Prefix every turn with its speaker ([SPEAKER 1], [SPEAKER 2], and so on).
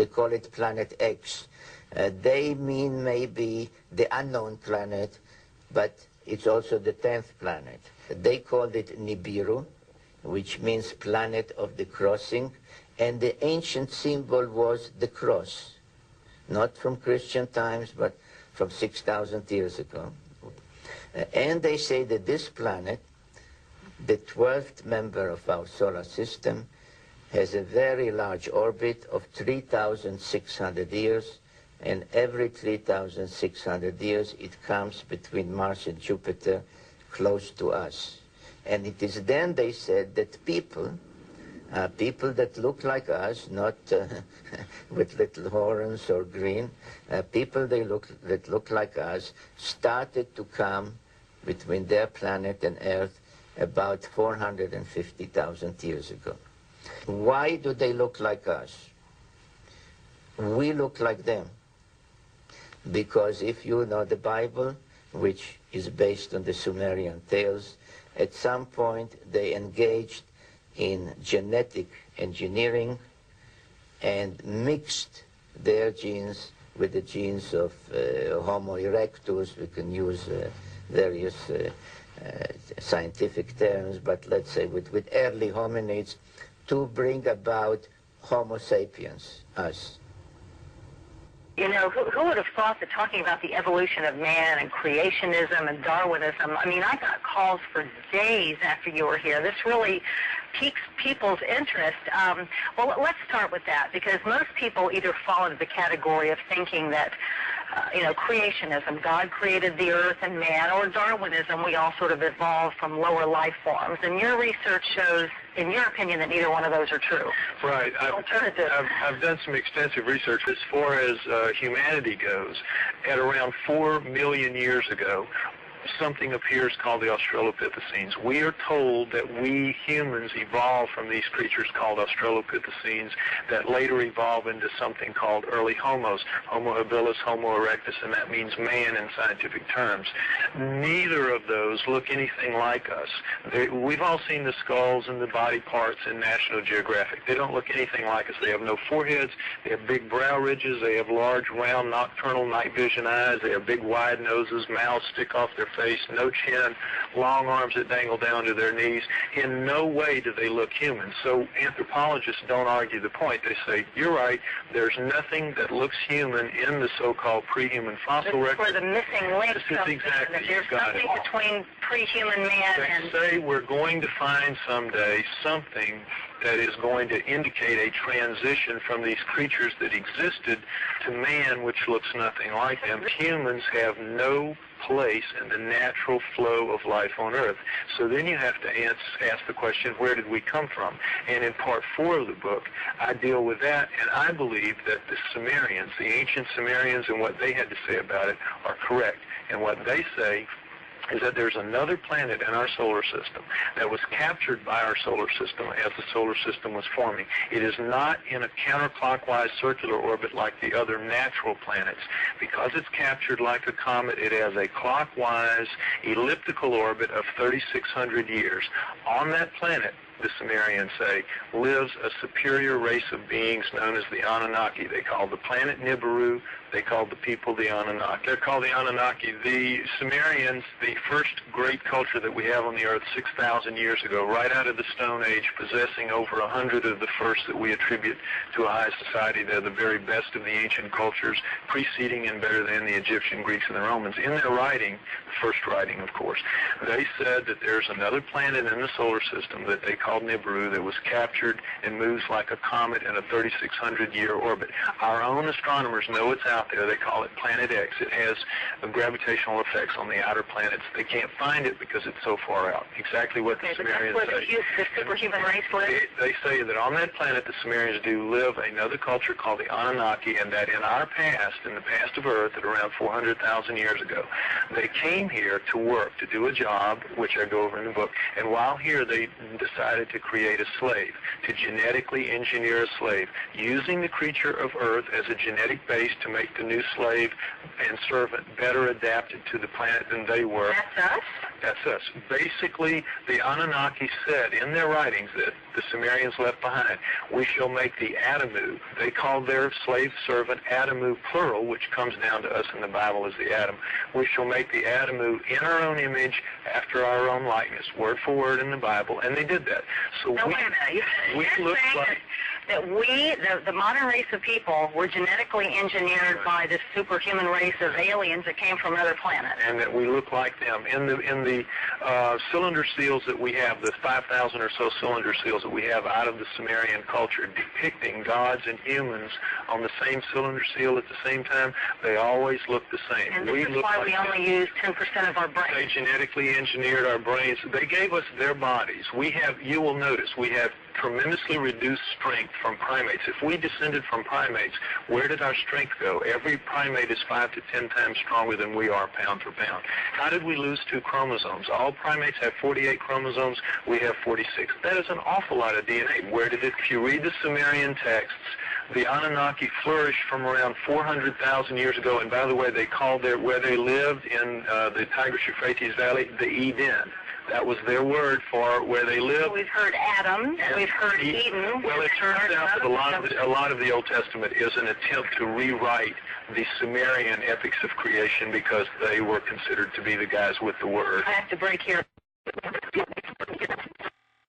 [SPEAKER 1] They call it Planet X. They mean maybe the unknown planet, but it's also the 10th planet. They called it Nibiru, which means planet of the crossing, and the ancient symbol was the cross, not from Christian times, but from 6,000 years ago. And they say that this planet, the 12th member of our solar system, has a very large orbit of 3,600 years, and every 3,600 years it comes between Mars and Jupiter close to us. And it is then, they said, that people that look like us, not with little horns or green, people that look like us, started to come between their planet and Earth about 450,000 years ago. Why do they look like us? We look like them. Because if you know the Bible, which is based on the Sumerian tales, at some point they engaged in genetic engineering and mixed their genes with the genes of Homo erectus. We can use various scientific terms, but let's say with early hominids, to bring about Homo sapiens, us.
[SPEAKER 2] You know, who would have thought that talking about the evolution of man and creationism and Darwinism, I mean, I got calls for days after you were here. This really piques people's interest. Well, let's start with that, because most people either fall into the category of thinking that, you know, creationism, God created the earth and man, or Darwinism, we all sort of evolved from lower life forms. And your research shows, in your opinion, that neither one of those are true.
[SPEAKER 3] Right. I've done some extensive research as far as humanity goes. At around 4 million years ago, something appears called the Australopithecines. We are told that we humans evolved from these creatures called Australopithecines that later evolve into something called early homos, Homo habilis, Homo erectus, and that means man in scientific terms. Neither of those look anything like us. We've all seen the skulls and the body parts in National Geographic. They don't look anything like us. They have no foreheads, they have big brow ridges, they have large, round, nocturnal night vision eyes, they have big, wide noses, mouths stick off their face, no chin, long arms that dangle down to their knees. In no way do they look human. So anthropologists don't argue the point. They say, you're right, there's nothing that looks human in the so-called pre-human fossil record.
[SPEAKER 2] This is where the missing link comes in,
[SPEAKER 3] exactly,
[SPEAKER 2] that there's something between pre-human man and...
[SPEAKER 3] They say we're going to find someday something that is going to indicate a transition from these creatures that existed to man, which looks nothing like them. Humans have no place in the natural flow of life on Earth. So then you have to ask the question, where did we come from? And in part 4 of the book, I deal with that, and I believe that the Sumerians, the ancient Sumerians, and what they had to say about it are correct. And what they say is that there's another planet in our solar system that was captured by our solar system as the solar system was forming. It is not in a counterclockwise circular orbit like the other natural planets. Because it's captured like a comet, it has a clockwise elliptical orbit of 3,600 years. On that planet, the Sumerians say, lives a superior race of beings known as the Anunnaki. They call the planet Nibiru. They call the people the Anunnaki. They're called the Anunnaki. The Sumerians, the first great culture that we have on the Earth 6,000 years ago, right out of the Stone Age, possessing over 100 of the first that we attribute to a high society. They're the very best of the ancient cultures, preceding and better than the Egyptian, Greeks, and the Romans. In their writing, the first writing, of course, they said that there's another planet in the solar system that they called Nibiru that was captured and moves like a comet in a 3,600-year orbit. Our own astronomers know it's out there. They call it Planet X. It has gravitational effects on the outer planets. They can't find it because it's so far out. Exactly what the Sumerians say.
[SPEAKER 2] The superhuman race lives?
[SPEAKER 3] They say that on that planet the Sumerians do live another culture called the Anunnaki, and that in our past, in the past of Earth, at around 400,000 years ago, they came here to work, to do a job, which I go over in the book, and while here they decided to create a slave, to genetically engineer a slave, using the creature of Earth as a genetic base to make the new slave and servant better adapted to the planet than they were.
[SPEAKER 2] That's us?
[SPEAKER 3] That's us. Basically, the Anunnaki said in their writings that the Sumerians left behind. We shall make the Adamu. They called their slave servant Adamu plural, which comes down to us in the Bible as the Adam. We shall make the Adamu in our own image, after our own likeness, word for word in the Bible, and they did that. So
[SPEAKER 2] no, wait a minute. You're
[SPEAKER 3] look
[SPEAKER 2] saying
[SPEAKER 3] like
[SPEAKER 2] that we, the modern race of people, were genetically engineered by this superhuman race of aliens that came from other planets.
[SPEAKER 3] And that we look like them. In the cylinder seals that we have, the 5,000 or so cylinder seals that we have out of the Sumerian culture, depicting gods and humans on the same cylinder seal at the same time, they always look the same.
[SPEAKER 2] And this is why we only use 10% of our brains.
[SPEAKER 3] They genetically engineered our brains. They gave us their bodies. We have, you will notice, we have tremendously reduced strength from primates. If we descended from primates, where did our strength go? Every primate is 5 to 10 times stronger than we are pound for pound. How did we lose 2 chromosomes? All primates have 48 chromosomes. We have 46. That is an awful lot of DNA. Where did it? If you read the Sumerian texts, the Anunnaki flourished from around 400,000 years ago, and by the way, they called where they lived in the Tigris-Euphrates Valley, the Eden. That was their word for where they lived.
[SPEAKER 2] We've heard Adam, we've heard Eden.
[SPEAKER 3] Well, it turns out that a lot of the Old Testament is an attempt to rewrite the Sumerian epics of creation because they were considered to be the guys with the word.
[SPEAKER 2] I have to break here.